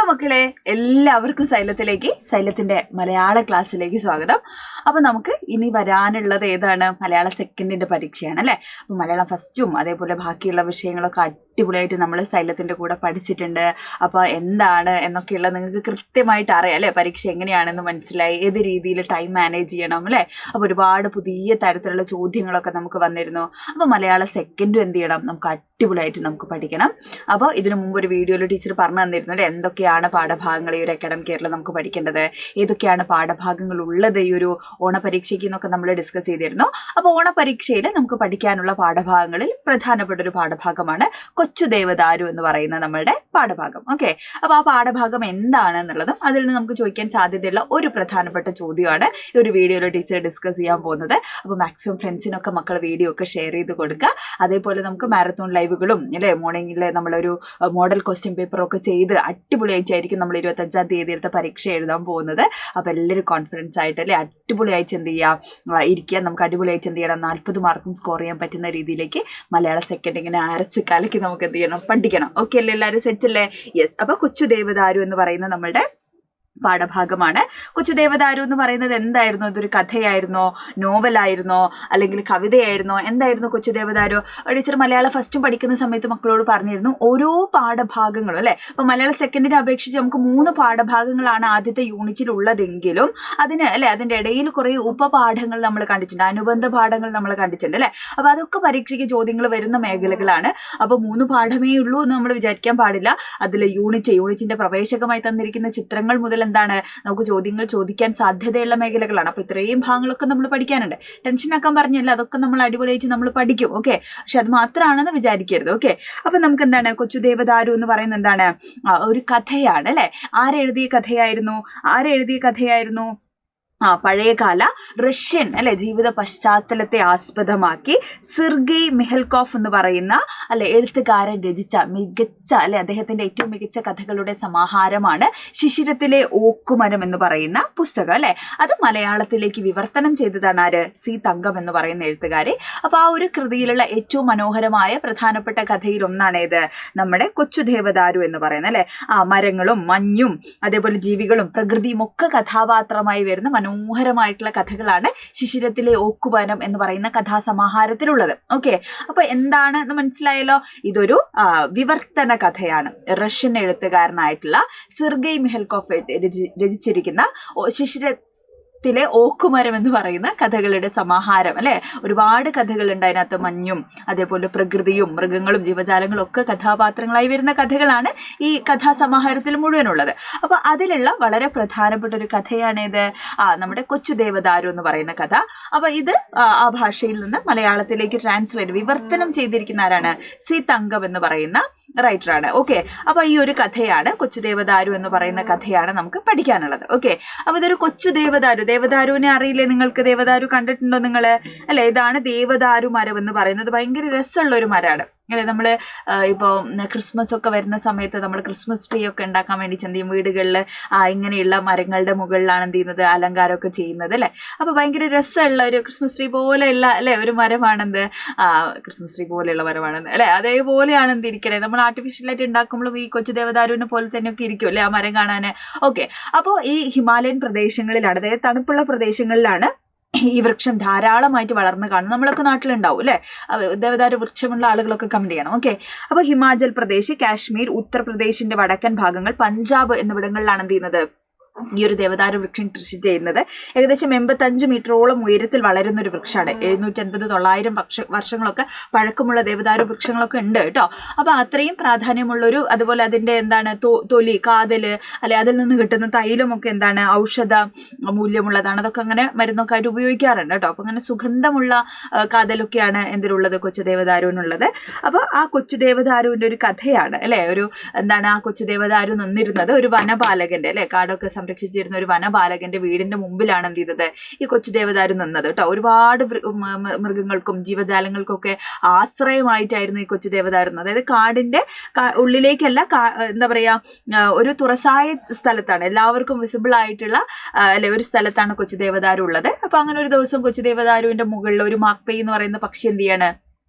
Hello മക്കളെ, എല്ലാവർക്കും സൈലത്തിന്റെ മലയാള ക്ലാസ്സിലേക്ക് സ്വാഗതം. അപ്പൊ നമുക്ക് ഇനി വരാനുള്ളത് ഏതാണ്? മലയാള സെക്കൻഡിന്റെ പരീക്ഷയാണ് അല്ലെ. അപ്പൊ മലയാളം ഫസ്റ്റും അതേപോലെ ബാക്കിയുള്ള വിഷയങ്ങളൊക്കെ അടിപൊളിയായിട്ട് നമ്മൾ സൈലത്തിന്റെ കൂടെ പഠിച്ചിട്ടുണ്ട്. അപ്പൊ എന്താണ് എന്നൊക്കെയുള്ളത് നിങ്ങൾക്ക് കൃത്യമായിട്ട് അറിയാം അല്ലെ. പരീക്ഷ എങ്ങനെയാണെന്ന് മനസ്സിലായി, ഏത് രീതിയിൽ ടൈം മാനേജ് ചെയ്യണം അല്ലെ. അപ്പൊ ഒരുപാട് പുതിയ തരത്തിലുള്ള ചോദ്യങ്ങളൊക്കെ നമുക്ക് വന്നിരുന്നു. അപ്പൊ മലയാള സെക്കൻഡും എന്ത് ചെയ്യണം? നമുക്ക് അടിപൊളിയായിട്ട് നമുക്ക് പഠിക്കണം. അപ്പോൾ ഇതിനു മുമ്പ് ഒരു വീഡിയോയിൽ ടീച്ചർ പറഞ്ഞു തന്നിരുന്നു അല്ലെ, എന്തൊക്കെയാണ് പാഠഭാഗങ്ങൾ ഈ ഒരു അക്കാഡമിക് ഇയറിൽ നമുക്ക് പഠിക്കേണ്ടത്, ഏതൊക്കെയാണ് പാഠഭാഗങ്ങൾ ഉള്ളത് ഈ ഒരു ഓണപരീക്ഷയ്ക്ക് എന്നൊക്കെ നമ്മൾ ഡിസ്കസ് ചെയ്തിരുന്നു. അപ്പോൾ ഓണപരീക്ഷയിൽ നമുക്ക് പഠിക്കാനുള്ള പാഠഭാഗങ്ങളിൽ പ്രധാനപ്പെട്ട ഒരു പാഠഭാഗമാണ് കൊച്ചു ദേവദാരു എന്ന് പറയുന്ന നമ്മളുടെ പാഠഭാഗം. ഓക്കെ, അപ്പോൾ ആ പാഠഭാഗം എന്താണ് എന്നുള്ളതും അതിൽ നിന്ന് നമുക്ക് ചോദിക്കാൻ സാധ്യതയുള്ള ഒരു പ്രധാനപ്പെട്ട ചോദ്യമാണ് ഈ ഒരു വീഡിയോയിൽ ടീച്ചർ ഡിസ്കസ് ചെയ്യാൻ പോകുന്നത്. അപ്പോൾ മാക്സിമം ഫ്രണ്ട്സിനൊക്കെ മക്കൾ വീഡിയോ ഒക്കെ ഷെയർ ചെയ്ത് കൊടുക്കുക. അതേപോലെ നമുക്ക് മാരത്തോൺ ലൈവുകളും അല്ലേ, മോർണിംഗിൽ നമ്മളൊരു മോഡൽ ക്വസ്റ്റ്യൻ പേപ്പറൊക്കെ ചെയ്ത് അടിപൊളിയായിട്ടായിരിക്കും നമ്മൾ 25-ാം തീയതിയിലത്തെ പരീക്ഷ എഴുതാൻ പോകുന്നത്. അപ്പോൾ എല്ലാവരും കോൺഫിഡൻസ് ആയിട്ട് അല്ലേ അടിപൊളിയായിട്ട് എന്ത് ചെയ്യുക, ഇരിക്കുക. നമുക്ക് അടിപൊളിയായിട്ട് എന്ത് ചെയ്യണം, 40 മാർക്കും സ്കോർ ചെയ്യാൻ പറ്റുന്ന രീതിയിലേക്ക് മലയാള സെക്കൻഡ് ഇങ്ങനെ അരച്ച് കലക്കി നമുക്ക് എന്ത് ചെയ്യണം, പഠിക്കണം. ഓക്കെ അല്ലേ, എല്ലാവരും സെറ്റ് അല്ലേ? യെസ്. അപ്പോൾ കൊച്ചു ദേവദാരു എന്ന് പറയുന്ന നമ്മളുടെ പാഠഭാഗമാണ്. കൊച്ചു ദേവദാരു എന്ന് പറയുന്നത് എന്തായിരുന്നു? ഇതൊരു കഥയായിരുന്നോ, നോവലായിരുന്നോ, അല്ലെങ്കിൽ കവിതയായിരുന്നോ, എന്തായിരുന്നു കൊച്ചു ദേവദാരു? ടീച്ചർ മലയാളം ഫസ്റ്റും പഠിക്കുന്ന സമയത്ത് മക്കളോട് പറഞ്ഞിരുന്നു ഓരോ പാഠഭാഗങ്ങളും അല്ലെ. അപ്പൊ മലയാളം സെക്കൻഡിനെ അപേക്ഷിച്ച് നമുക്ക് 3 പാഠഭാഗങ്ങളാണ് ആദ്യത്തെ യൂണിറ്റിൽ ഉള്ളതെങ്കിലും അതിന് അല്ലെ അതിന്റെ ഇടയിൽ കുറെ ഉപപാഠങ്ങൾ നമ്മൾ കണ്ടിട്ടുണ്ട്, അനുബന്ധ പാഠങ്ങൾ നമ്മൾ കണ്ടിട്ടുണ്ട് അല്ലെ. അപ്പൊ അതൊക്കെ പരീക്ഷയ്ക്ക് ചോദ്യങ്ങൾ വരുന്ന മേഖലകളാണ്. അപ്പൊ 3 പാഠമേ ഉള്ളൂ എന്ന് നമ്മൾ വിചാരിക്കാൻ പാടില്ല. അതിൽ യൂണിറ്റിന്റെ പ്രവേശകമായി തന്നിരിക്കുന്ന ചിത്രങ്ങൾ മുതൽ എന്താണ് നമുക്ക് ചോദ്യങ്ങൾ ചോദിക്കാൻ സാധ്യതയുള്ള മേഖലകളാണ്. അപ്പൊ ഇത്രയും ഭാഗങ്ങളൊക്കെ നമ്മൾ പഠിക്കാനുണ്ട്. ടെൻഷൻ ആക്കാൻ പറഞ്ഞല്ല, അതൊക്കെ നമ്മൾ അടിപൊളിയായിട്ട് നമ്മൾ പഠിക്കും. ഓക്കെ, പക്ഷെ അത് മാത്രമാണെന്ന് വിചാരിക്കരുത്. ഓക്കെ, അപ്പൊ നമുക്ക് എന്താണ് കൊച്ചു ദേവദാരു എന്ന് പറയുന്നത് എന്താണ്? ഒരു കഥയാണ് അല്ലെ. ആരെഴുതിയ കഥയായിരുന്നു? പഴയകാല റഷ്യൻ അല്ലെ ജീവിത പശ്ചാത്തലത്തെ ആസ്പദമാക്കി സെർഗെയ് മിഹൽക്കോഫ് എന്ന് പറയുന്ന അല്ലെ എഴുത്തുകാരൻ രചിച്ച മികച്ച അല്ലെ അദ്ദേഹത്തിന്റെ ഏറ്റവും മികച്ച കഥകളുടെ സമാഹാരമാണ് ശിശിരത്തിലെ ഓക്കുമരം എന്ന് പറയുന്ന പുസ്തകം അല്ലെ. അത് മലയാളത്തിലേക്ക് വിവർത്തനം ചെയ്തതാണ് ആര്? സി തങ്കം എന്ന് പറയുന്ന എഴുത്തുകാരി. അപ്പൊ ആ ഒരു കൃതിയിലുള്ള ഏറ്റവും മനോഹരമായ പ്രധാനപ്പെട്ട കഥയിൽ ഒന്നാണേത്? നമ്മുടെ കൊച്ചു ദേവദാരു എന്ന് പറയുന്നത് അല്ലെ. മരങ്ങളും മഞ്ഞും അതേപോലെ ജീവികളും പ്രകൃതിയും ഒക്കെ കഥാപാത്രമായി വരുന്ന മനോഹരമായിട്ടുള്ള കഥകളാണ് ശിശിരത്തിലെ ഓക്കുവനം എന്ന് പറയുന്ന കഥാസമാഹാരത്തിലുള്ളത്. ഓക്കെ, അപ്പൊ എന്താണെന്ന് മനസ്സിലായല്ലോ. ഇതൊരു വിവർത്തന കഥയാണ്. റഷ്യൻ എഴുത്തുകാരനായിട്ടുള്ള സെർഗെയ് മിഹൽക്കോഫ് രചിച്ചിരിക്കുന്ന ശിശിരത്തിലെ ഓക്കുമരം എന്ന് പറയുന്ന കഥകളുടെ സമാഹാരം അല്ലെ. ഒരുപാട് കഥകളുണ്ട് അതിനകത്ത്. മഞ്ഞും അതേപോലെ പ്രകൃതിയും മൃഗങ്ങളും ജീവജാലങ്ങളും ഒക്കെ കഥാപാത്രങ്ങളായി വരുന്ന കഥകളാണ് ഈ കഥാസമാഹാരത്തിൽ മുഴുവനുള്ളത്. അപ്പൊ അതിലുള്ള വളരെ പ്രധാനപ്പെട്ട ഒരു കഥയാണിത്, നമ്മുടെ കൊച്ചു ദേവദാരു എന്ന് പറയുന്ന കഥ. അപ്പൊ ഇത് ആ ഭാഷയിൽ നിന്ന് മലയാളത്തിലേക്ക് വിവർത്തനം ചെയ്തിരിക്കുന്ന ആരാണ്? സി തങ്കം എന്ന് പറയുന്ന റൈറ്ററാണ്. ഓക്കെ, അപ്പൊ ഈ ഒരു കഥയാണ് കൊച്ചു ദേവദാരു എന്ന് പറയുന്ന കഥയാണ് നമുക്ക് പഠിക്കാനുള്ളത്. ഓക്കെ, അപ്പൊ ഇതൊരു കൊച്ചു ദേവദാരുവിനെ അറിയില്ലേ നിങ്ങൾക്ക്? ദേവദാരു കണ്ടിട്ടുണ്ടോ നിങ്ങള്? അല്ലെ, ഇതാണ് ദേവദാരു മരം എന്ന് പറയുന്നത്. ഭയങ്കര രസമുള്ള ഒരു മരമാണ് അല്ലെ. നമ്മൾ ഇപ്പോൾ ക്രിസ്മസ് ഒക്കെ വരുന്ന സമയത്ത് നമ്മൾ ക്രിസ്മസ് ട്രീ ഒക്കെ ഉണ്ടാക്കാൻ വേണ്ടി എന്ത് ചെയ്യും, വീടുകളിൽ ഇങ്ങനെയുള്ള മരങ്ങളുടെ മുകളിലാണ് എന്ത് ചെയ്യുന്നത്, അലങ്കാരമൊക്കെ ചെയ്യുന്നത് അല്ലെ. അപ്പൊ ഭയങ്കര രസമുള്ള ഒരു ക്രിസ്മസ് ട്രീ പോലെയുള്ള അല്ലെ ഒരു മരമാണെന്ത്, ക്രിസ്മസ് ട്രീ പോലെയുള്ള മരമാണെന്ന് അല്ലെ. അതേപോലെയാണ് എന്ത് ഇരിക്കണേ, നമ്മൾ ആർട്ടിഫിഷ്യലായിട്ട് ഉണ്ടാക്കുമ്പോഴും ഈ കൊച്ചു ദേവദാരുവിനെ പോലെ തന്നെയൊക്കെ ഇരിക്കും അല്ലെ ആ മരം കാണാൻ. ഓക്കെ, അപ്പോൾ ഈ ഹിമാലയൻ പ്രദേശങ്ങളിലാണ്, അതായത് തണുപ്പുള്ള പ്രദേശങ്ങളിലാണ് ഈ വൃക്ഷം ധാരാളമായിട്ട് വളർന്ന് കാണും. നമ്മളൊക്കെ നാട്ടിലുണ്ടാവും അല്ലെ. ദേവദാരു വൃക്ഷമുള്ള ആളുകളൊക്കെ കമന്റ് ചെയ്യണം. ഓക്കെ, അപ്പൊ ഹിമാചൽ പ്രദേശ്, കാശ്മീർ, ഉത്തർപ്രദേശിന്റെ വടക്കൻ ഭാഗങ്ങൾ, പഞ്ചാബ് എന്നിവിടങ്ങളിലാണ് എന്ത് ചെയ്യുന്നത്, ഈ ഒരു ദേവദാരു വൃക്ഷം കൃഷി ചെയ്യുന്നത്. ഏകദേശം 85 മീറ്ററോളം ഉയരത്തിൽ വളരുന്ന ഒരു വൃക്ഷമാണ്. 750-900 വർഷങ്ങളൊക്കെ പഴക്കമുള്ള ദേവദാരു വൃക്ഷങ്ങളൊക്കെ ഉണ്ട് കേട്ടോ. അപ്പൊ അത്രയും പ്രാധാന്യമുള്ളൊരു, അതുപോലെ അതിന്റെ എന്താണ് തൊലി, കാതല് അല്ലെ, അതിൽ നിന്ന് കിട്ടുന്ന തൈലമൊക്കെ എന്താണ് ഔഷധ മൂല്യമുള്ളതാണ്. അതൊക്കെ അങ്ങനെ മരുന്നൊക്കെ ആയിട്ട് ഉപയോഗിക്കാറുണ്ട് കേട്ടോ. അപ്പൊ അങ്ങനെ സുഗന്ധമുള്ള കാതലൊക്കെയാണ് എന്തിനുള്ളത്, കൊച്ചു ദേവദാരുവിനുള്ളത്. അപ്പൊ ആ കൊച്ചു ദേവദാരുവിന്റെ ഒരു കഥയാണ് അല്ലെ. ഒരു എന്താണ്, ആ കൊച്ചു ദേവദാരു നിന്നിരുന്നത് ഒരു വനപാലകന്റെ അല്ലെ, കാടൊക്കെ സംരക്ഷിച്ചിരുന്ന ഒരു വനപാലകന്റെ വീടിന്റെ മുമ്പിലാണ് എന്ത് ചെയ്തത്, ഈ കൊച്ചു ദേവദാരു നിന്നത് കേട്ടോ. ഒരുപാട് മൃഗങ്ങൾക്കും ജീവജാലങ്ങൾക്കൊക്കെ ആശ്രയമായിട്ടായിരുന്നു ഈ കൊച്ചു ദേവദാരു. അതായത് കാടിന്റെ ഉള്ളിലേക്കല്ല, എന്താ പറയാ, ഒരു തുറസായ സ്ഥലത്താണ്, എല്ലാവർക്കും വിസിബിൾ ആയിട്ടുള്ള അല്ലെ ഒരു സ്ഥലത്താണ് കൊച്ചു ദേവദാരു ഉള്ളത്. അപ്പൊ അങ്ങനെ ഒരു ദിവസം കൊച്ചു ദേവദാരുവിന്റെ മുകളിൽ ഒരു മാക്പൈ എന്ന് പറയുന്ന പക്ഷി എന്ത് ചെയ്യാണ്,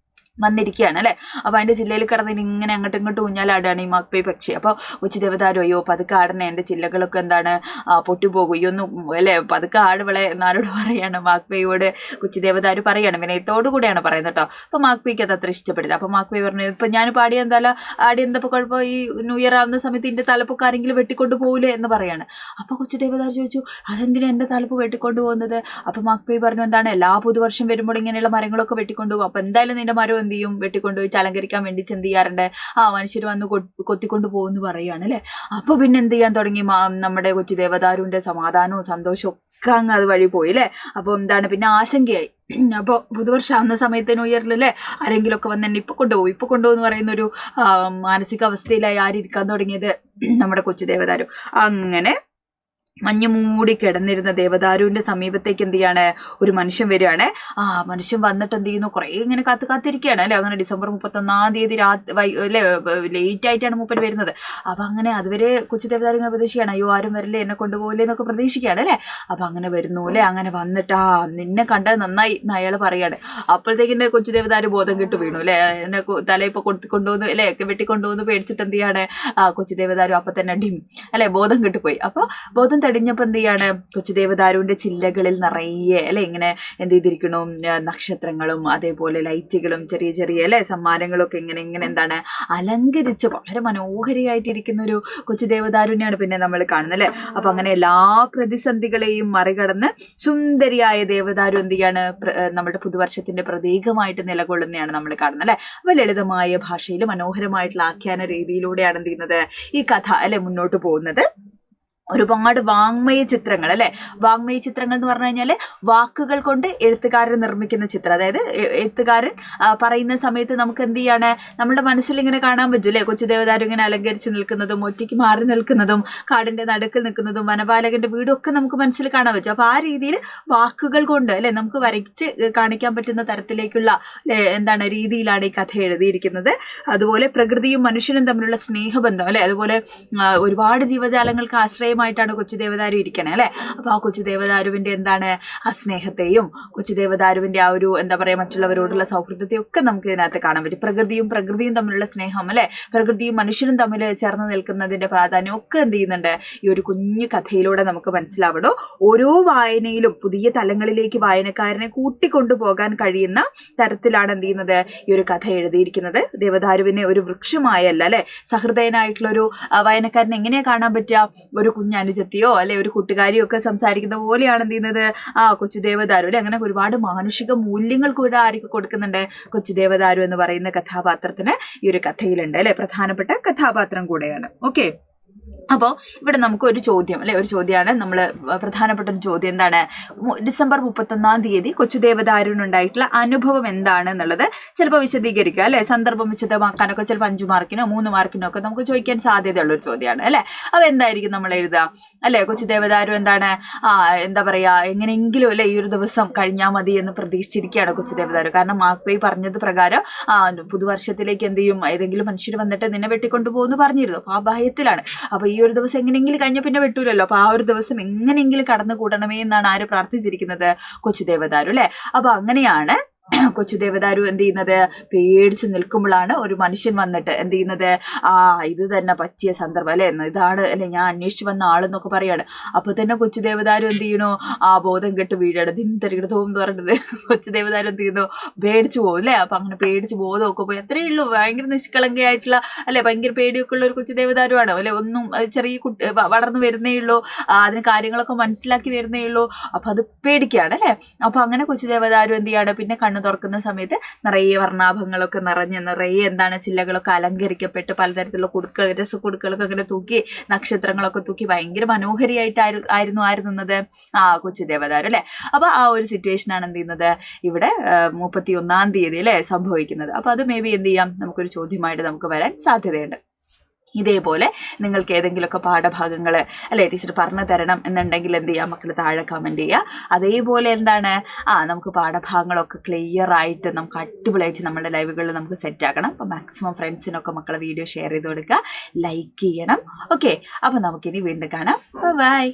വന്നിരിക്കുകയാണ് അല്ലേ. അപ്പോൾ അതിൻ്റെ ചില്ലയിൽ കിടന്നിട്ട് ഇങ്ങനെ അങ്ങോട്ടും ഇങ്ങോട്ടും ഊഞ്ഞാലാടുകയാണ് ഈ മാക്പേ പക്ഷി. അപ്പോൾ കൊച്ചു ദേവദാരു അയ്യോ പതുക്കെ ആടണേ, എൻ്റെ ചില്ലകളൊക്കെ എന്താണ് പൊട്ടിപ്പോകും, ഇയൊന്നും അല്ലേ പതുക്കെ ആടുവളെ എന്നാരോട് പറയാണ്, മാക്പേയോട് കൊച്ചു ദേവദാരു പറയാണ്, വിനയത്തോടു കൂടെയാണ് പറയുന്നത് കേട്ടോ. അപ്പോൾ മാക്പേക്ക് അത് അത്ര ഇഷ്ടപ്പെട്ടില്ല. അപ്പോൾ മാക്പേ പറഞ്ഞു, ഇപ്പം ഞാൻ പാടിയ എന്തായാലും ആടി എന്തപ്പോൾ കുഴപ്പം, ഈ ന്യൂ ഇയർ ആവുന്ന സമയത്ത് എൻ്റെ തലപ്പൊക്കെ ആരെങ്കിലും വെട്ടിക്കൊണ്ട് പോകില്ലേ എന്ന് പറയാണ്. അപ്പോൾ കൊച്ചു ദേവദാരു ചോദിച്ചു, അതെന്തിനാണ് എൻ്റെ തലപ്പ് വെട്ടിക്കൊണ്ട് പോകുന്നത്? അപ്പോൾ മാക്പേ പറഞ്ഞു, എന്താണ് എല്ലാ പുതുവർഷം വരുമ്പോൾ ഇങ്ങനെയുള്ള മരങ്ങളൊക്കെ വെട്ടിക്കൊണ്ട് പോകും, അപ്പോൾ എന്തായാലും നിന്റെ മരം എന്ത് ചെയ്യും, വെട്ടിക്കൊണ്ടുപോയി അലങ്കരിക്കാൻ വേണ്ടി എന്ത് ചെയ്യാറുണ്ട്, മനുഷ്യർ വന്ന് കൊത്തിക്കൊണ്ട് പോകുമെന്ന് പറയുകയാണ് അല്ലേ. അപ്പോൾ പിന്നെ എന്ത് ചെയ്യാൻ തുടങ്ങി, നമ്മുടെ കൊച്ചു ദേവദാരുവിൻ്റെ സമാധാനവും സന്തോഷവും ഒക്കെ അങ്ങ് അത് വഴി പോയി അല്ലേ. അപ്പോൾ എന്താണ് പിന്നെ ആശങ്കയായി. അപ്പോൾ പുതുവർഷം ആവുന്ന സമയത്ത് ന്യൂ ഇയറിലല്ലേ ആരെങ്കിലും ഒക്കെ വന്ന് എന്നെ ഇപ്പോൾ കൊണ്ടുപോകും പറയുന്നൊരു മാനസികാവസ്ഥയിലായി ആരിയ്ക്കാൻ തുടങ്ങിയത് നമ്മുടെ കൊച്ചു ദേവദാരു. അങ്ങനെ മഞ്ഞ് മൂടി കിടന്നിരുന്ന ദേവദാരുവിൻ്റെ സമീപത്തേക്ക് എന്ത് ചെയ്യാണ്, ഒരു മനുഷ്യൻ വരികയാണ്. മനുഷ്യൻ വന്നിട്ട് എന്ത് ചെയ്യുന്നു, കുറേ ഇങ്ങനെ കാത്തിരിക്കുകയാണ് അല്ലേ. അങ്ങനെ ഡിസംബർ 31 അല്ലേ ലേറ്റ് ആയിട്ടാണ് മൂപ്പര് വരുന്നത്. അപ്പോൾ അങ്ങനെ അതുവരെ കൊച്ചു ദേവദാരു ഇങ്ങനെ പ്രതീക്ഷിക്കുകയാണ്, അയ്യോ ആരും വരില്ലേ, എന്നെ കൊണ്ടുപോകില്ലേ എന്നൊക്കെ പ്രതീക്ഷിക്കുകയാണ് അല്ലേ. അപ്പോൾ അങ്ങനെ വരുന്നു അല്ലേ. അങ്ങനെ വന്നിട്ട് നിന്നെ കണ്ടത് നന്നായി എന്ന് അയാൾ പറയാണ്. അപ്പോഴത്തേക്ക് എൻ്റെ കൊച്ചു ദേവദാരു ബോധം കിട്ടു വീണു അല്ലേ. എന്നെ തലയിപ്പോൾ കൊണ്ടുവന്ന് അല്ലേ വെട്ടിക്കൊണ്ടുവന്ന് പേടിച്ചിട്ട് എന്ത് ചെയ്യാണ്, കൊച്ചു ദേവദാരു അപ്പം തന്നെ ഡിം അല്ലേ ബോധം കിട്ടുപോയി. അപ്പോൾ ബോധം തെളിഞ്ഞപ്പോൾ എന്ത് ചെയ്യാണ്, കൊച്ചു ദേവദാരുവിൻ്റെ ചില്ലകളിൽ നിറയെ അല്ലെ ഇങ്ങനെ എന്ത് ചെയ്തിരിക്കണു, നക്ഷത്രങ്ങളും അതേപോലെ ലൈറ്റുകളും ചെറിയ ചെറിയ അല്ലെ സമ്മാനങ്ങളൊക്കെ ഇങ്ങനെ എന്താണ് അലങ്കരിച്ച് വളരെ മനോഹരിയായിട്ടിരിക്കുന്ന ഒരു കൊച്ചു ദേവദാരുവിനെയാണ് പിന്നെ നമ്മൾ കാണുന്നത് അല്ലേ. അപ്പം അങ്ങനെ എല്ലാ പ്രതിസന്ധികളെയും മറികടന്ന് സുന്ദരിയായ ദേവദാരു എന്ത് ചെയ്യാണ്, നമ്മുടെ പുതുവർഷത്തിന്റെ പ്രതീകമായിട്ട് നിലകൊള്ളുന്നതാണ് നമ്മൾ കാണുന്നത് അല്ലേ. അപ്പോൾ ലളിതമായ ഭാഷയിൽ മനോഹരമായിട്ടുള്ള ആഖ്യാന രീതിയിലൂടെയാണ് എന്ത് ചെയ്യുന്നത് ഈ കഥ അല്ലെ മുന്നോട്ട് പോകുന്നത്. ഒരുപാട് വാങ്മയ ചിത്രങ്ങൾ അല്ലെ. വാങ്മയ ചിത്രങ്ങൾ എന്ന് പറഞ്ഞു കഴിഞ്ഞാൽ വാക്കുകൾ കൊണ്ട് എഴുത്തുകാരൻ നിർമ്മിക്കുന്ന ചിത്രം. അതായത് എഴുത്തുകാരൻ പറയുന്ന സമയത്ത് നമുക്ക് എന്ത് ചെയ്യാണ്, നമ്മുടെ മനസ്സിൽ ഇങ്ങനെ കാണാൻ പറ്റും അല്ലേ. കൊച്ചു ദേവദാരു ഇങ്ങനെ അലങ്കരിച്ച് നിൽക്കുന്നതും ഒറ്റയ്ക്ക് മാറി നിൽക്കുന്നതും കാടിന്റെ നടുക്കിൽ നിൽക്കുന്നതും വനപാലകന്റെ വീടും ഒക്കെ നമുക്ക് മനസ്സിൽ കാണാൻ പറ്റും. അപ്പോൾ ആ രീതിയിൽ വാക്കുകൾ കൊണ്ട് അല്ലെ നമുക്ക് വരച്ച് കാണിക്കാൻ പറ്റുന്ന തരത്തിലേക്കുള്ള എന്താണ് രീതിയിലാണ് ഈ കഥ എഴുതിയിരിക്കുന്നത്. അതുപോലെ പ്രകൃതിയും മനുഷ്യനും തമ്മിലുള്ള സ്നേഹബന്ധം അല്ലെ. അതുപോലെ ഒരുപാട് ജീവജാലങ്ങൾക്ക് ആശ്രയമായിട്ടാണ് കൊച്ചു ദേവദാരു ഇരിക്കണേ അല്ലെ. അപ്പൊ ആ കൊച്ചു ദേവദാരുവിന്റെ എന്താണ് ആ സ്നേഹത്തെയും കൊച്ചു ദേവദാരുവിന്റെ ആ ഒരു എന്താ പറയാ മറ്റുള്ളവരോടുള്ള സൗഹൃദത്തെയും ഒക്കെ നമുക്ക് ഇതിനകത്ത് കാണാൻ പറ്റും. പ്രകൃതിയും തമ്മിലുള്ള സ്നേഹം അല്ലെ, പ്രകൃതിയും മനുഷ്യനും തമ്മിൽ ചേർന്ന് നിൽക്കുന്നതിന്റെ പ്രാധാന്യം ഒക്കെ എന്ത് ചെയ്യുന്നുണ്ട് ഈ ഒരു കുഞ്ഞു കഥയിലൂടെ നമുക്ക് മനസ്സിലാവണോ. ഓരോ വായനയിലും പുതിയ തലങ്ങളിലേക്ക് വായനക്കാരനെ കൂട്ടിക്കൊണ്ടു പോകാൻ കഴിയുന്ന തരത്തിലാണ് എന്ത് ചെയ്യുന്നത് ഈ ഒരു കഥ എഴുതിയിരിക്കുന്നത്. ദേവദാരുവിനെ ഒരു വൃക്ഷമായല്ല അല്ലെ, സഹൃദയനായിട്ടുള്ള ഒരു വായനക്കാരനെ എങ്ങനെയാ കാണാൻ പറ്റുക, ഒരു കുഞ്ഞനുജത്തിയോ അല്ലെ ഒരു കൂട്ടുകാരിയോ ഒക്കെ സംസാരിക്കുന്ന പോലെയാണ് എന്ത് ചെയ്യുന്നത് കൊച്ചു ദേവദാരു അല്ലെ. അങ്ങനെ ഒരുപാട് മാനുഷിക മൂല്യങ്ങൾ കൂടെ ആർക്ക് കൊടുക്കുന്നുണ്ട്, കൊച്ചു ദേവദാരു എന്ന് പറയുന്ന കഥാപാത്രത്തിന് ഈ ഒരു കഥയിലുണ്ട് അല്ലെ. പ്രധാനപ്പെട്ട കഥാപാത്രം കൂടെയാണ്. ഓക്കെ, അപ്പോൾ ഇവിടെ നമുക്ക് ഒരു ചോദ്യം അല്ലെ, ഒരു ചോദ്യമാണ് നമ്മൾ പ്രധാനപ്പെട്ട ഒരു ചോദ്യം എന്താണ്, ഡിസംബർ 31 കൊച്ചു ദേവദാരുവിനുണ്ടായിട്ടുള്ള അനുഭവം എന്താണ് എന്നുള്ളത് ചിലപ്പോൾ വിശദീകരിക്കുക അല്ലെ. സന്ദർഭം വിശദമാക്കാനൊക്കെ ചിലപ്പോൾ 5 മാർക്കിനോ 3 മാർക്കിനോ ഒക്കെ നമുക്ക് ചോദിക്കാൻ സാധ്യതയുള്ള ഒരു ചോദ്യമാണ് അല്ലെ. അപ്പോൾ എന്തായിരിക്കും നമ്മൾ എഴുതുക അല്ലെ, കൊച്ചു ദേവദാരു എന്താണ് എന്താ പറയാ എങ്ങനെയെങ്കിലും അല്ലെ ഈ ഒരു ദിവസം കഴിഞ്ഞാൽ മതി എന്ന് പ്രതീക്ഷിച്ചിരിക്കുകയാണ് കൊച്ചു ദേവദാരു. കാരണം മാക്പേ പറഞ്ഞത് പ്രകാരം പുതുവർഷത്തിലേക്ക് എന്ത് ചെയ്യും, ഏതെങ്കിലും മനുഷ്യർ വന്നിട്ട് നിന്നെ വെട്ടിക്കൊണ്ടുപോകുമെന്ന് പറഞ്ഞിരുന്നു. അപ്പോൾ ആ ഭയത്തിലാണ്. അപ്പോൾ ഈ ഒരു ദിവസം എങ്ങനെയെങ്കിലും കഴിഞ്ഞ പിന്നെ വെട്ടൂലല്ലോ. അപ്പോൾ ആ ഒരു ദിവസം എങ്ങനെയെങ്കിലും കടന്നു കൂടണമേ എന്നാണ് ആര് പ്രാർത്ഥിച്ചിരിക്കുന്നത്, കൊച്ചു ദേവദാരു അല്ലെ. അപ്പോൾ അങ്ങനെയാണ് കൊച്ചു ദേവദാരു എന്ത് ചെയ്യുന്നത്, പേടിച്ച് നിൽക്കുമ്പോഴാണ് ഒരു മനുഷ്യൻ വന്നിട്ട് എന്ത് ചെയ്യുന്നത്, ഇത് തന്നെ പറ്റിയ സന്ദർഭം അല്ലെ, ഇതാണ് അല്ലെ ഞാൻ അന്വേഷിച്ച് വന്ന ആളെന്നൊക്കെ പറയാണ്. അപ്പൊ തന്നെ കൊച്ചു ദേവദാരു എന്ത് ചെയ്യണു, ബോധം കെട്ട് വീഴാണ്, ദിന്തരികിടത്തോം എന്ന് പറഞ്ഞത്. കൊച്ചു ദേവദാരു എന്ത് ചെയ്യുന്നു, പേടിച്ചു പോകും അല്ലെ. അപ്പൊ അങ്ങനെ പേടിച്ച് ബോധമൊക്കെ പോയി. അത്രയേ ഉള്ളൂ, ഭയങ്കര നിഷ്കളങ്കയായിട്ടുള്ള അല്ലെ, ഭയങ്കര പേടിയൊക്കെ ഉള്ള ഒരു കൊച്ചു ദേവദാരുവാണ് അല്ലെ. ഒന്നും ചെറിയ വളർന്നു വരുന്നേ ഉള്ളൂ, അതിന് കാര്യങ്ങളൊക്കെ മനസ്സിലാക്കി വരുന്നേ ഉള്ളൂ. അപ്പൊ അത് പേടിക്കുകയാണ് അല്ലെ. അപ്പൊ അങ്ങനെ കൊച്ചു ദേവദാരു എന്ത് ചെയ്യാണ്, പിന്നെ കണ്ണു തുറക്കുന്ന സമയത്ത് നിറയെ വർണ്ണാഭങ്ങളൊക്കെ നിറയെ എന്താണ് ചില്ലകളൊക്കെ അലങ്കരിക്കപ്പെട്ട് പലതരത്തിലുള്ള കുടുക്കൾ രസക്കുടുക്കളൊക്കെ അങ്ങനെ തൂക്കി നക്ഷത്രങ്ങളൊക്കെ തൂക്കി ഭയങ്കര മനോഹരിയായിട്ടായിരുന്നു നിന്നത് കൊച്ചു ദേവദാരു അല്ലെ. അപ്പൊ ആ ഒരു സിറ്റുവേഷനാണ് എന്ത് ചെയ്യുന്നത് ഇവിടെ 31 അല്ലെ സംഭവിക്കുന്നത്. അപ്പൊ അത് മേ ബി എന്ത് ചെയ്യാം, നമുക്കൊരു ചോദ്യമായിട്ട് നമുക്ക് വരാൻ സാധ്യതയുണ്ട്. ഇതേപോലെ നിങ്ങൾക്ക് ഏതെങ്കിലുമൊക്കെ പാഠഭാഗങ്ങൾ അല്ലെ ടീച്ചർ പറഞ്ഞു തരണം എന്നുണ്ടെങ്കിൽ എന്ത് ചെയ്യാം, മക്കൾ താഴെ കമൻറ്റ് ചെയ്യുക. അതേപോലെ എന്താണ് നമുക്ക് പാഠഭാഗങ്ങളൊക്കെ ക്ലിയർ ആയിട്ട് നമുക്ക് അടിപൊളിയായിട്ട് നമ്മുടെ ലൈവുകളിൽ നമുക്ക് സെറ്റ് ആക്കണം. അപ്പോൾ മാക്സിമം ഫ്രണ്ട്സിനൊക്കെ മക്കളെ വീഡിയോ ഷെയർ ചെയ്ത് കൊടുക്കുക, ലൈക്ക് ചെയ്യണം. ഓക്കെ, അപ്പോൾ നമുക്കിനി വീണ്ടും കാണാം. ബൈ.